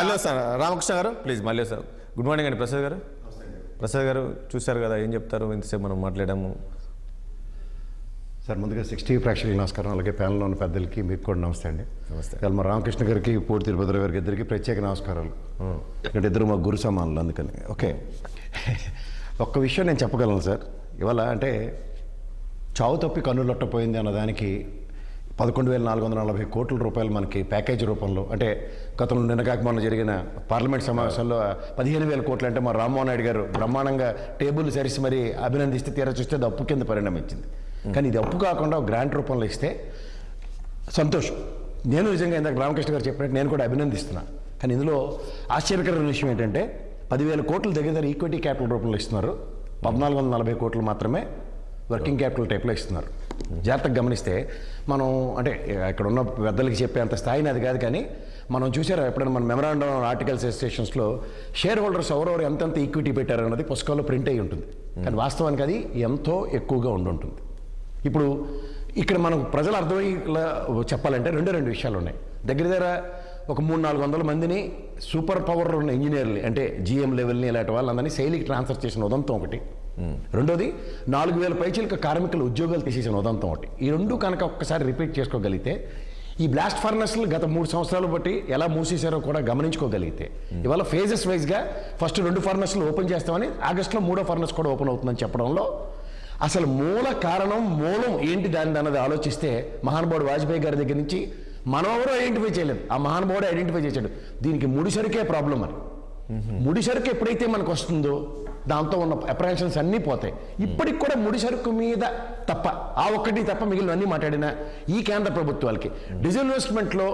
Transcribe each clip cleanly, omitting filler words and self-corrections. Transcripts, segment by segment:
మళ్ళీ వస్తాను రామకృష్ణ గారు ప్లీజ్ మళ్ళీ వస్తారు. గుడ్ మార్నింగ్ అండి ప్రసాద్ గారు. ప్రసాద్ గారు చూశారు కదా, ఏం చెప్తారు? ఇంతసేపు మనం మాట్లాడాము సార్. ముందుగా 60 ప్రేక్షకులకు నమస్కారం, అలాగే ప్యానల్లో ఉన్న పెద్దలకి మీకు కూడా నమస్తే అండి. నమస్తే. ఇవాళ మా రామకృష్ణ గారికి పూర్తి తిరుపతిరావు గారికి ఇద్దరికి ప్రత్యేక నమస్కారాలు. ఎందుకంటే ఇద్దరు మా గురు సమానులు, అందుకని. ఓకే, ఒక్క విషయం నేను చెప్పగలను సార్. ఇవాళ అంటే చావు తప్పి కన్నులొట్టపోయింది అన్నదానికి 11,440 కోట్ల రూపాయలు మనకి ప్యాకేజీ రూపంలో, అంటే గతంలో నిన్నగాక మొన్న జరిగిన పార్లమెంట్ సమావేశంలో 15,000 కోట్లు అంటే మా రామ్మోహన్ నాయుడు గారు బ్రహ్మాండంగా టేబుల్ సరిసి మరి అభినందిస్తే తీరా చూస్తే అది అప్పు కింద పరిణమించింది. కానీ ఇది అప్పు కాకుండా గ్రాంట్ రూపంలో ఇస్తే సంతోషం. నేను నిజంగా ఇందాక రామకృష్ణ గారు చెప్పినట్టు నేను కూడా అభినందిస్తున్నా. కానీ ఇందులో ఆశ్చర్యకరమైన విషయం ఏంటంటే 10,000 కోట్లు దగ్గర ఈక్విటీ క్యాపిటల్ రూపంలో ఇస్తున్నారు, 1,440 కోట్లు మాత్రమే వర్కింగ్ క్యాపిటల్ టైప్లో ఇస్తున్నారు. జాగ్రత్తగా గమనిస్తే మనం అంటే ఇక్కడ ఉన్న పెద్దలకి చెప్పే అంత స్థాయిని అది కాదు, కానీ మనం చూసారా ఎప్పుడైనా మన మెమరాండం ఆర్టికల్స్ అసోసియేషన్స్లో షేర్ హోల్డర్స్ ఎవరెవరు ఎంతెంత ఈక్విటీ పెట్టారు అన్నది పుస్తకాల్లో ప్రింట్ అయ్యి ఉంటుంది. కానీ వాస్తవానికి అది ఎంతో ఎక్కువగా ఉండుంటుంది. ఇప్పుడు ఇక్కడ మనకు ప్రజలు అర్థమయ్యేలా చెప్పాలంటే రెండు విషయాలు ఉన్నాయి. దగ్గర ఒక 300-400 మందిని సూపర్ పవర్ ఉన్న ఇంజనీర్లు అంటే జిఎం లెవెల్ని ఇలాంటి వాళ్ళందరినీ శైలికి ట్రాన్స్ఫర్ చేసిన ఉదంతం ఒకటి. రెండోది 4,000 పైచీలక కార్మికుల ఉద్యోగాలు తీసేసిన ఉదంతం ఒకటి. ఈ రెండు కనుక ఒక్కసారి రిపీట్ చేసుకోగలిగితే, ఈ బ్లాస్ట్ ఫర్నెస్లు గత 3 సంవత్సరాలు బట్టి ఎలా మూసేశారో కూడా గమనించుకోగలిగితే, ఇవాళ ఫేజెస్ వైజ్గా ఫస్ట్ 2 ఫర్నెస్లు ఓపెన్ చేస్తామని, ఆగస్టులో 3వ ఫర్నెస్ కూడా ఓపెన్ అవుతుందని చెప్పడంలో అసలు మూల కారణం మూలం ఏంటి దాని అన్నది ఆలోచిస్తే, మహానుభావుడు వాజ్పేయి గారి దగ్గర నుంచి మనం ఎవరో ఐడెంటిఫై చేయలేదు, ఆ మహానుభావుడు ఐడెంటిఫై చేశాడు. దీనికి ముడి సరుకే ప్రాబ్లం అని. ముడి సరుకు ఎప్పుడైతే మనకు వస్తుందో దాంతో ఉన్న అప్రహెన్షన్స్ అన్నీ పోతాయి. ఇప్పటికి కూడా ముడి సరుకు మీద తప్ప, ఆ ఒక్కటి తప్ప మిగిలినవన్నీ మాట్లాడిన ఈ కేంద్ర ప్రభుత్వాలకి డిజిన్వెస్ట్మెంట్లో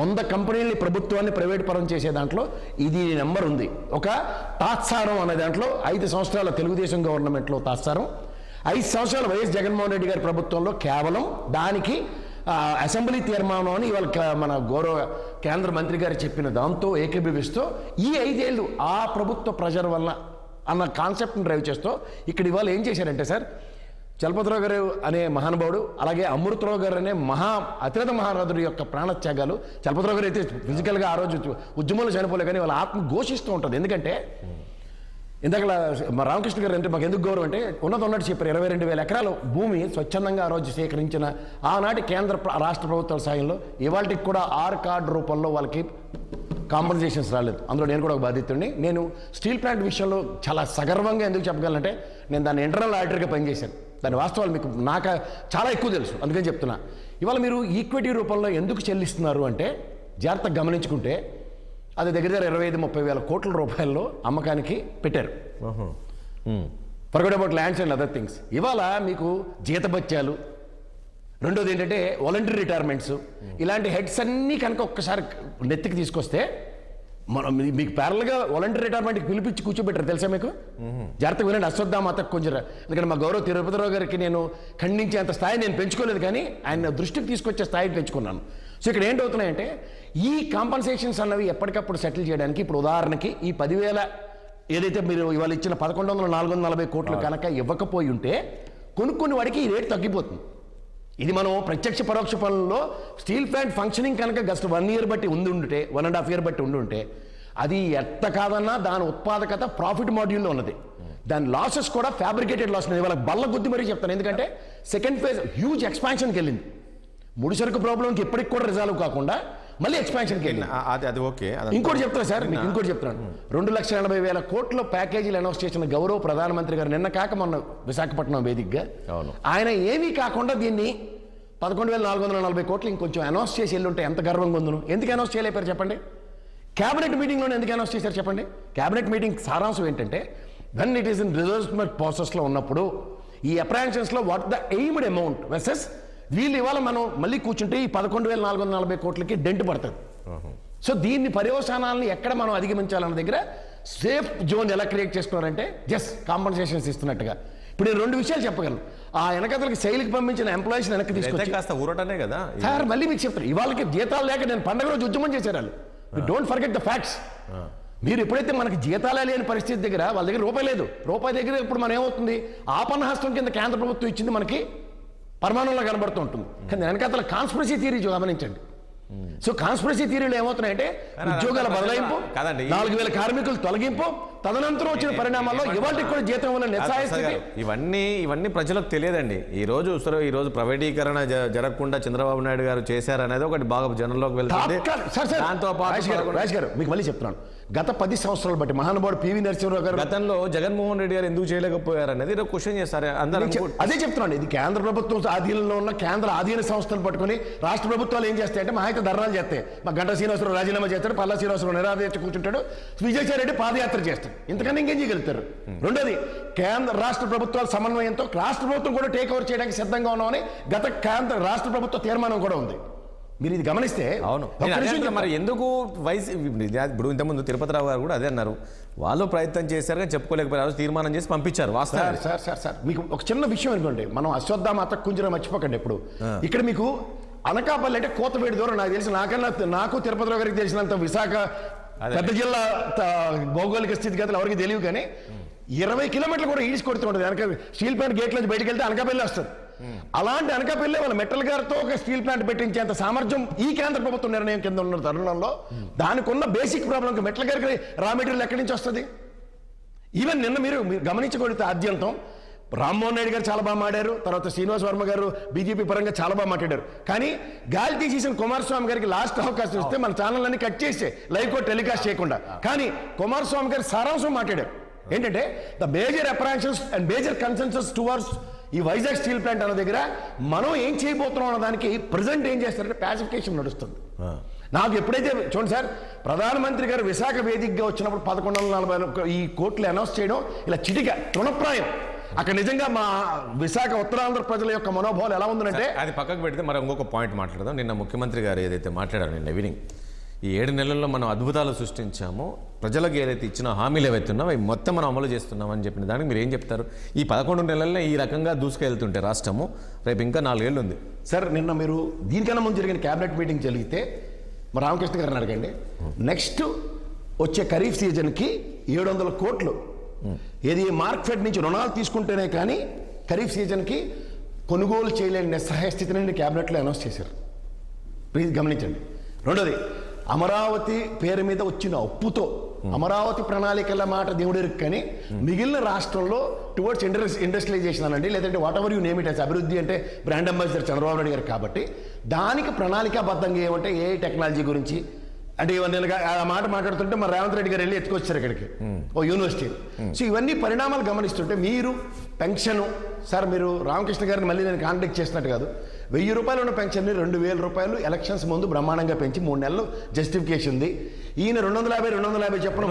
100 కంపెనీలని ప్రభుత్వాన్ని ప్రైవేట్ పరం చేసే దాంట్లో ఇది నెంబర్ ఉంది. ఒక తాత్సారం అనే దాంట్లో 5 సంవత్సరాల తెలుగుదేశం గవర్నమెంట్లో తాత్సారం, 5 సంవత్సరాల వైఎస్ జగన్మోహన్ రెడ్డి గారి ప్రభుత్వంలో కేవలం దానికి అసెంబ్లీ తీర్మానం అని ఇవాళ మన గౌరవ కేంద్ర మంత్రి గారు చెప్పిన దాంతో ఏకీభవిస్తూ ఈ 5 ఏళ్ళు ఆ ప్రభుత్వ ప్రెజర్ వల్ల అన్న కాన్సెప్ట్ని డ్రైవ్ చేస్తూ ఇక్కడ ఇవాళ ఏం చేశారంటే సార్, చలపతిరావు గారు అనే మహానుభావుడు, అలాగే అమృతరావు గారు అనే అతిరథ మహారథుడి యొక్క ప్రాణత్యాగాలు. చలపతిరావు గారు అయితే ఫిజికల్గా ఆ రోజు ఉద్యమంలో చనిపోలే, కానీ వాళ్ళ ఆత్మ ఘోషిస్తూ ఉంటుంది. ఎందుకంటే ఇందాక మా రామకృష్ణ గారు అంటే మాకు ఎందుకు గౌరవం అంటే ఉన్నట్టు చెప్పారు. 22,000 ఎకరాలు భూమి స్వచ్ఛందంగా ఆ రోజు సేకరించిన ఆనాటి కేంద్ర రాష్ట్ర ప్రభుత్వాల సాయంలో ఇవాళకి కూడా ఆర్ కార్డు రూపంలో వాళ్ళకి కాంపన్సేషన్స్ రాలేదు. అందులో నేను కూడా ఒక బాధితుడిని. నేను స్టీల్ ప్లాంట్ విషయంలో చాలా సగర్వంగా ఎందుకు చెప్పగలనంటే, నేను దాన్ని ఇంటర్నల్ ఆడిటర్గా పనిచేశాను. దాని వాస్తవాలు మీకు నాకు చాలా ఎక్కువ తెలుసు, అందుకని చెప్తున్నా. ఇవాళ మీరు ఈక్విటీ రూపంలో ఎందుకు చెల్లిస్తున్నారు అంటే జాగ్రత్తగా గమనించుకుంటే అది దగ్గర 25-30 వేల కోట్ల రూపాయల్లో అమ్మకానికి పెట్టారు. Forget about lands and other things. ఇవాళ మీకు జీతభత్యాలు, రెండోది ఏంటంటే వాలంటరీ రిటైర్మెంట్స్, ఇలాంటి హెడ్స్ అన్నీ కనుక ఒక్కసారి నెత్తికి తీసుకొస్తే మనం మీకు ప్యారల్గా వాలంటరీ రిటైర్మెంట్కి పిలిపించి కూర్చోబెట్టారు తెలుసా మీకు? జాగ్రత్తగా వినండి. అశ్వత్థామాతకు కొంచెం, ఎందుకంటే మా గౌరవ తిరుపతిరావు గారికి నేను ఖండించేంత స్థాయి నేను పెంచుకోలేదు, కానీ ఆయన దృష్టికి తీసుకొచ్చే స్థాయిని పెంచుకున్నాను. సో ఇక్కడ ఏంటవుతున్నాయంటే ఈ కాంపన్సేషన్స్ అన్నవి ఎప్పటికప్పుడు సెటిల్ చేయడానికి, ఇప్పుడు ఉదాహరణకి ఈ 10,000 ఏదైతే మీరు ఇవాళ ఇచ్చిన 11,440 కోట్లు కనుక ఇవ్వకపోయి ఉంటే కొనుక్కుని వాడికి ఈ రేటు తగ్గిపోతుంది. ఇది మనం ప్రత్యక్ష పరోక్ష పనుల్లో స్టీల్ ప్లాంట్ ఫంక్షనింగ్ కనుక జస్ట్ 1 ఇయర్ బట్టి ఉంటే 1.5 ఇయర్ బట్టి ఉంటే అది ఎట్ట కాదన్నా దాని ఉత్పాదకత ప్రాఫిట్ మాడ్యూల్లో ఉన్నది. దాని లాసెస్ కూడా ఫ్యాబ్రికేటెడ్ లాస్. నేను వాళ్ళకి బల్ల గుద్ది మరీ చెప్తాను, ఎందుకంటే సెకండ్ ఫేజ్ హ్యూజ్ ఎక్స్పాన్షన్కి వెళ్ళింది. ముడి సరుకు ప్రాబ్లంకి ఎప్పటికి కూడా రిజాల్వ్ కాకుండా మళ్ళీ ఎక్స్పాన్షన్కి వెళ్ళింది. అది ఓకే. ఇంకోటి చెప్తాను సార్, మీకు ఇంకోటి చెప్తున్నాను. 2,80,000 కోట్ల ప్యాకేజీలు అనౌన్స్ చేసిన గౌరవ ప్రధానమంత్రి గారు నిన్న కాక మొన్న విశాఖపట్నం వేదికగా ఆయన ఏమీ కాకుండా దీన్ని 11,440 కోట్లు ఇంకొంచెం అనౌన్స్ చేసి వెళ్ళి ఉంటే ఎంత గర్వంగా ఉందను. ఎందుకు అనౌన్స్ చేయలేపారు చెప్పండి? క్యాబినెట్ మీటింగ్లోనే ఎందుకు అనౌన్స్ చేశారు చెప్పండి? క్యాబినెట్ మీటింగ్ సారాంశం ఏంటంటే, వెన్ ఇట్ ఈస్ ఇన్ రిజర్వ్మెంట్ ప్రాసెస్లో ఉన్నప్పుడు ఈ అప్రహెన్షన్స్లో what the aimed amount versus వీళ్ళు ఇవాళ మనం మళ్ళీ కూర్చుంటే ఈ 11,440 కోట్లకి డెంట్ పడుతుంది. సో దీన్ని పర్యవసానాలను ఎక్కడ మనం అధిగమించాలన్న దగ్గర సేఫ్ జోన్ ఎలా క్రియేట్ చేసుకున్నారంటే జస్ట్ కాంపన్సేషన్స్ ఇస్తున్నట్టుగా. ఇప్పుడు నేను 2 విషయాలు చెప్పగలను. ఆ వెనకతలకి శైలికి పంపించిన ఎంప్లాయీస్ వెనక్కి తీసుకొచ్చి కాస్త ఊరటనే కదా సార్. మళ్ళీ మీకు చెప్తాను, ఇవాళకి జీతాలు లేక నేను పండగ రోజు ఉద్యమం చేశారు వాళ్ళు. Don't forget the facts. మీరు ఎప్పుడైతే మనకి జీతాలే లేని పరిస్థితి దగ్గర వాళ్ళ దగ్గర రూపాయి లేదు, రూపాయి దగ్గర ఇప్పుడు మనం ఏమవుతుంది, ఆపన్నహస్తం కింద కేంద్ర ప్రభుత్వం ఇచ్చింది మనకి పరిమాణంలో కనబడుతూ ఉంటుంది. కానీ వెనకాతల కాన్స్పిరసీ థియరీ గమనించండి. సో కాన్స్పిరసీ థియరీలు ఏమవుతున్నాయంటే ఉద్యోగాల బదలాయింపు, కాదండి. 4,000 కార్మికులు తొలగింపు, తదనంతరం వచ్చిన పరిణామాల్లో ఇవాళకి కూడా జీతం వల్ల నిస్సహాయ స్థితి. ఇవన్నీ ప్రజలకు తెలియదండి. ఈ రోజు ప్రైవేటీకరణ జరగకుండా చంద్రబాబు నాయుడు గారు చేశారనేది ఒకటి బాగా జనంలోకి వెళ్తుంది. దాంతో రాజ్ గారు మీకు మళ్ళీ చెప్తున్నాను, గత 10 సంవత్సరాలు బట్టి మహానుభావుడు పివి నరసింహరావు గారు గతంలో జగన్మోహన్ రెడ్డి గారు ఎందుకు చేయలేకపోయారు అనేది క్వశ్చన్ చేస్తారు అందరూ. అదే చెప్తున్నాను, ఇది కేంద్ర ప్రభుత్వం ఆధీనంలో ఉన్న కేంద్ర ఆధీన సంస్థలు పట్టుకుని రాష్ట్ర ప్రభుత్వాలు ఏం చేస్తాయంటే మా అయితే ధర్నాలు చేస్తాయి. మా గంటా శ్రీనివాసరావు రాజీనామా చేస్తాడు, పల్లా శ్రీనివాసరావు నిరాదీక్ష కూర్చుంటాడు, విజయసాయి రెడ్డి పాదయాత్ర చేస్తాడు. ఇంతకన్నా ఇంకేం చేయగలుగుతారు? రెండోది, కేంద్ర రాష్ట్ర ప్రభుత్వాల సమన్వయంతో రాష్ట్ర ప్రభుత్వం కూడా టేక్ ఓవర్ చేయడానికి సిద్ధంగా ఉన్నామని గత కేంద్ర రాష్ట్ర ప్రభుత్వ తీర్మానం కూడా ఉంది. మీరు ఇది గమనిస్తే అవును. మరి ఎందుకు ఇప్పుడు ఇంతకుముందు తిరుపతిరావు గారు కూడా అదే అన్నారు, వాళ్ళు ప్రయత్నం చేశారు కానీ చెప్పుకోలేకపోయారు, తీర్మానం చేసి పంపించారు. వాస్తవం సార్ మీకు ఒక చిన్న విషయం అనుకోండి, మనం అశ్వత్థామ కుంజరం మర్చిపోకండి. ఇప్పుడు ఇక్కడ మీకు అనకాపల్లి అంటే కోతవేడి దూరం, నాకు తెలిసి నాకు తిరుపతిరావు గారికి తెలిసినంత విశాఖ పెద్ద జిల్లా భౌగోళిక స్థితిగతులు ఎవరికి తెలియదు, కానీ 20 కిలోమీటర్లు కూడా ఈడ్చి కొడుతూ ఉంటుంది. వెనక స్టీల్ ప్లాంట్ గేట్ నుంచి బయటకు వెళ్తే అనకాపల్లి వస్తుంది. అలాంటి అనకాపల్లి వాళ్ళ మెటల్ గారితో ఒక స్టీల్ ప్లాంట్ పెట్టించేంత సామర్థ్యం ఈ కేంద్ర ప్రభుత్వం నిర్ణయం కింద ఉన్న తరుణంలో దానికి ఉన్న బేసిక్ ప్రాబ్లం మెటల్ గారికి రా మెటీరియల్ ఎక్కడి నుంచి వస్తుంది? ఈవెన్ నిన్న మీరు గమనించగలిగితే ఆద్యంతం రామ్మోహన్ నాయుడు గారు చాలా బాగా మాట్లాడారు, తర్వాత శ్రీనివాస్ వర్మ గారు బీజేపీ పరంగా చాలా బాగా మాట్లాడారు. కానీ గాలి తీసేసిన కుమారస్వామి గారికి లాస్ట్ అవకాశం ఇస్తే మన ఛానల్ అన్ని కట్ చేస్తే లైవ్ కోడ్ టెలికాస్ట్ చేయకుండా, కానీ కుమారస్వామి గారు సారాంశం మాట్లాడారు. ఏంటంటే the major apprehensions and major consensus towards ఈ వైజాగ్ స్టీల్ ప్లాంట్ అన్న దగ్గర మనం ఏం చేయబోతున్నాం అన్న దానికి ప్రజెంట్ ఏం చేస్తారంటే ప్యాసిఫికేషన్ నడుస్తుంది. నాకు ఎప్పుడైతే చూడండి సార్, ప్రధానమంత్రి గారు విశాఖ వేదికగా వచ్చినప్పుడు 1140 కోట్లు అనౌన్స్ చేయడం ఇలా చిటిక తృణప్రాయం. అక్కడ నిజంగా మా విశాఖ ఉత్తరాంధ్ర ప్రజల యొక్క మనోభావాలు ఎలా ఉందంటే, అది పక్కకు పెడితే మరి ఇంకొక పాయింట్ మాట్లాడదాం. నిన్న ముఖ్యమంత్రి గారు ఏదైతే మాట్లాడారు నిన్న ఈవినింగ్, ఈ 7 నెలల్లో మనం అద్భుతాలు సృష్టించాము, ప్రజలకు ఏదైతే ఇచ్చిన హామీలు ఏవైతే ఉన్నామో అవి మొత్తం మనం అమలు చేస్తున్నామని చెప్పిన దానికి మీరు ఏం చెప్తారు? ఈ 11 నెలల్లో ఈ రకంగా దూసుకెళ్తుంటే రాష్ట్రము రేపు ఇంకా 4 ఏళ్ళు ఉంది. సార్ నిన్న మీరు దీనికన్నా ముందు జరిగిన క్యాబినెట్ మీటింగ్ జరిగితే మా రామకృష్ణ గారిని అడగండి, నెక్స్ట్ వచ్చే ఖరీఫ్ సీజన్కి 700 కోట్లు ఏది మార్కెట్ నుంచి రుణాలు తీసుకుంటేనే కానీ ఖరీఫ్ సీజన్కి కొనుగోలు చేయలేని నిస్సహాయ స్థితిని క్యాబినెట్లో అనౌన్స్ చేశారు. ప్లీజ్ గమనించండి. రెండోది, అమరావతి పేరు మీద వచ్చిన అప్పుతో అమరావతి ప్రణాళికల మాట దేవుడికి, కానీ మిగిలిన రాష్ట్రంలో టువర్డ్స్ ఇండస్ట్రియలైజేషన్ అనండి, లేదంటే what ever you name it as అభివృద్ధి అంటే బ్రాండ్ అంబాసిడర్ చంద్రబాబు నాయుడు గారు కాబట్టి దానికి ప్రణాళికాబద్ధంగా ఏమంటే ఏ టెక్నాలజీ గురించి అంటే ఇవన్నీ ఆ మాట మాట్లాడుతుంటే మరి రేవంత్ రెడ్డి గారు వెళ్ళి ఎత్తుకొచ్చారు ఇక్కడికి ఓ యూనివర్సిటీ. సో ఇవన్నీ పరిణామాలు గమనిస్తుంటే మీరు పెన్షన్ సార్, మీరు రామకృష్ణ గారిని మళ్ళీ నేను కాంటాక్ట్ చేసినట్టు కాదు, 1000 రూపాయలు ఉన్న పెన్షన్ని 2000 రూపాయలు ఎలక్షన్స్ ముందు బ్రహ్మాండంగా పెంచి 3 నెలలు జస్టిఫికేషన్ ఉంది. ఈయన 250 చెప్పడం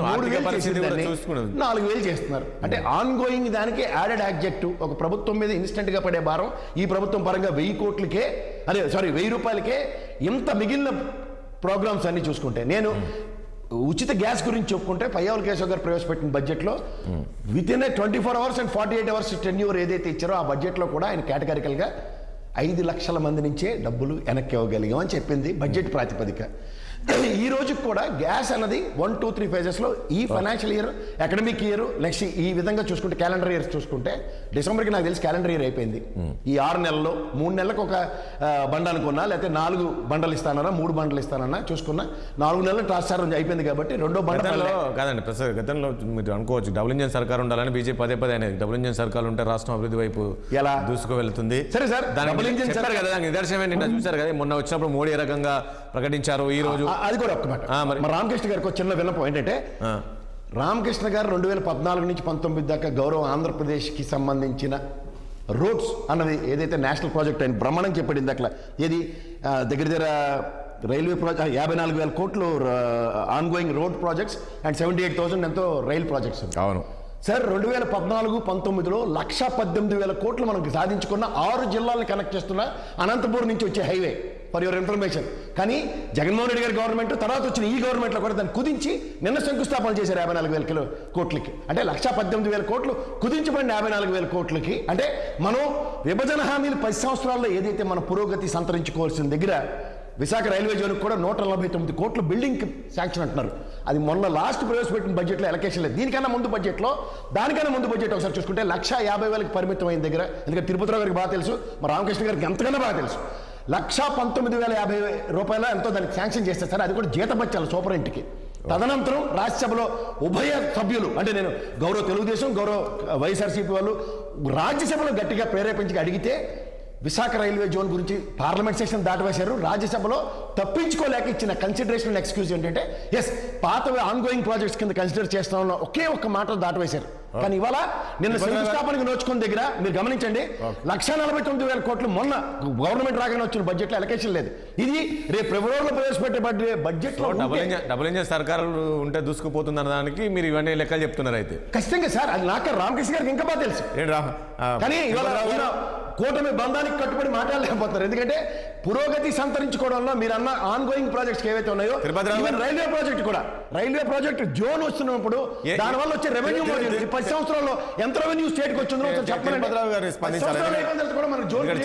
4000 చేస్తున్నారు. అంటే ఆన్ గోయింగ్ దానికి యాడెడ్ ఆబ్జెక్టివ్ ఒక ప్రభుత్వం మీద ఇన్స్టెంట్గా పడే భారం ఈ ప్రభుత్వం పరంగా 1000 రూపాయలకే ఇంత మిగిలిన ప్రోగ్రామ్స్ అన్ని చూసుకుంటే, నేను ఉచిత గ్యాస్ గురించి చెప్పుకుంటే పయ్యావుల కేశవ్ గారు ప్రవేశపెట్టిన బడ్జెట్లో with in 24 hours and 48 hours tenure ఏదైతే ఇచ్చారో ఆ బడ్జెట్లో కూడా ఆయన కేటగిరికల్గా 5 లక్షల మంది నుంచే డబ్బులు వెనక్కి ఇవ్వగలిగాం అని చెప్పింది బడ్జెట్ ప్రాతిపదిక. ఈ రోజుకి కూడా గ్యాస్ అన్నది 1, 2, 3 ఫేజెస్లో ఈ financial year, academic year, next ఈ విధంగా చూసుకుంటే క్యాలెండర్ ఇయర్స్ చూసుకుంటే డిసెంబర్కి నాకు తెలిసి క్యాలెండర్ ఇయర్ అయిపోయింది. ఈ 6 నెలల్లో 3 నెలలకు ఒక బండ అనుకున్నా, లేకపోతే 4 బండలు ఇస్తానన్నా 3 బండలు ఇస్తానన్నా చూసుకున్నా 4 నెలలు ట్రాన్స్ఫర్ అయిపోయింది కాబట్టి రెండో బండ కాదండి. ప్రసాద్ గతంలో మీరు అనుకోవచ్చు డబుల్ ఇంజన్ సర్కార్ ఉండాలని బీజేపీ పదే అనేది డబుల్ ఇంజన్ సర్కార్ ఉంటే రాష్ట్రం అభివృద్ధి వైపు ఎలా దూసుకు వెళ్తుంది. సరే సార్, డబుల్ ఇంజన్ సర్కార్ కదా దానికి నిదర్శనమే నిన్న చూశారు కదా, మొన్న వచ్చినప్పుడు మోడీ ఏ రకంగా ప్రకటించారు. ఈ రోజు అది కూడా ఒక్క మాట, మరి రామకృష్ణ గారికి ఒక చిన్న విన్నపం ఏంటంటే, రామకృష్ణ గారు 2014 నుంచి 19 దాకా గౌరవ ఆంధ్రప్రదేశ్కి సంబంధించిన రోడ్స్ అన్నది ఏదైతే నేషనల్ ప్రాజెక్ట్ అని బ్రహ్మాండం చెప్పాడు అట్లా, ఏది దగ్గర రైల్వే ప్రాజెక్ట్ 54,000 కోట్లు on going road projects and 78,000 ఎంతో రైల్ ప్రాజెక్ట్స్. అవును సార్, 2014-19లో 118,000 కోట్లు మనకు సాధించుకున్న 6 జిల్లాలను కనెక్ట్ చేస్తున్న అనంతపూర్ నుంచి వచ్చే హైవే ఫర్ యువర్ ఇన్ఫర్మేషన్. కానీ జగన్మోహన్ రెడ్డి గారి గవర్నమెంట్ తర్వాత వచ్చిన ఈ గవర్నమెంట్లో కూడా దాన్ని కుదించి నిన్న శంకుస్థాపన చేశారు 54,000 కోట్లకి. అంటే 118,000 కోట్లు కుదించబడిన 54,000 కోట్లకి. అంటే మనం విభజన హామీలు 10 సంవత్సరాల్లో ఏదైతే మన పురోగతి సంతరించుకోవాల్సిన దగ్గర విశాఖ రైల్వే జోన్కి కూడా 149 కోట్లు బిల్డింగ్ శాంక్షన్ అంటున్నారు. అది మొన్న లాస్ట్ ప్రవేశపెట్టిన బడ్జెట్లో ఎలకేషన్ లేదు. దానికన్నా ముందు బడ్జెట్ ఒకసారి చూసుకుంటే 150,000కి పరిమితం అయిన దగ్గర, ఎందుకంటే తిరుపతిరావు గారికి బాగా తెలుసు, మా రామకృష్ణ గారికి ఎంతకన్నా బాగా తెలుసు, 1,19,050 రూపాయలు ఎంతో దానికి శాంక్షన్ చేస్తే సార్, అది కూడా జీతపత్యాలు సూపర్ ఇంటికి. తదనంతరం రాజ్యసభలో ఉభయ సభ్యులు అంటే నేను గౌరవ తెలుగుదేశం గౌరవ వైఎస్ఆర్సీపీ వాళ్ళు రాజ్యసభలో గట్టిగా ప్రేరేపించి అడిగితే విశాఖ రైల్వే జోన్ గురించి పార్లమెంట్ సెషన్ దాటవేశారు. రాజ్యసభలో తప్పించుకోలేక ఇచ్చిన కన్సిడరేషన్ ఎక్స్క్యూజ్ ఏంటంటే ఎస్ పాత ఆన్గోయింగ్ ప్రాజెక్ట్స్ కింద కన్సిడర్ చేస్తామన్న ఒకే ఒక్క మాట దాటవేశారు. కానీ ఇవాళ నిన్న శంకుస్థాపనకు నోచుకున్న దగ్గర మీరు గమనించండి 1,49,000 కోట్లు మొన్న గవర్నమెంట్ రాగానే వచ్చిన బడ్జెట్ లో అలొకేషన్ లేదు. ఇది రేపు ఫిబ్రవరిలో ప్రవేశపెట్టే బడ్జెట్ లో డబుల్ ఇంజన్ సర్కారులు ఉంటే దూసుకుపోతుంది అన్నదానికి మీరు ఇవన్నీ లెక్కలు చెప్తున్నారు. అయితే ఖచ్చితంగా సార్, అది నాకు రామకృష్ణ గారికి ఇంకా బాగా తెలుసు. కానీ ఇవాళ కూటమి బంధానికి కట్టుబడి మాట్లాడలేకపోతున్నారు. ఎందుకంటే పురోగతి సంతరించుకోవడంలో మీరు అన్న ఆన్ గోయింగ్ ప్రాజెక్ట్స్ ఏవైతే ఉన్నాయో, రైల్వే ప్రాజెక్ట్ కూడా రైల్వే ప్రాజెక్ట్ జోన్ వస్తున్నప్పుడు దానివల్ల వచ్చే రెవెన్యూ 10 సంవత్సరాల్లో ఎంత రెవెన్యూ స్టేట్ కి వచ్చిందో చెప్పండి.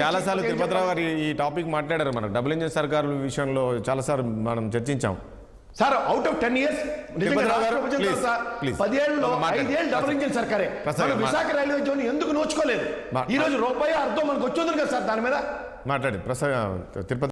చాలా సార్లు తిరుపతిరావు గారు ఈ టాపిక్ మాట్లాడారు. మనకు డబుల్ ఇంజన్ సర్కారు విషయంలో చాలా సార్లు మనం చర్చించాం సార్. అవుట్ ఆఫ్ 10 years 10 ఏళ్ళలో 5 ఏళ్ళు డబుల్ ఇంజిన్ సర్కారే. విశాఖ రైల్వే జోన్ ఎందుకు నోచుకోలేదు? ఈ రోజు రూపాయి అర్థం మనకు వచ్చేది కదా సార్. దాని మీద మాట్లాడి తిరుపతి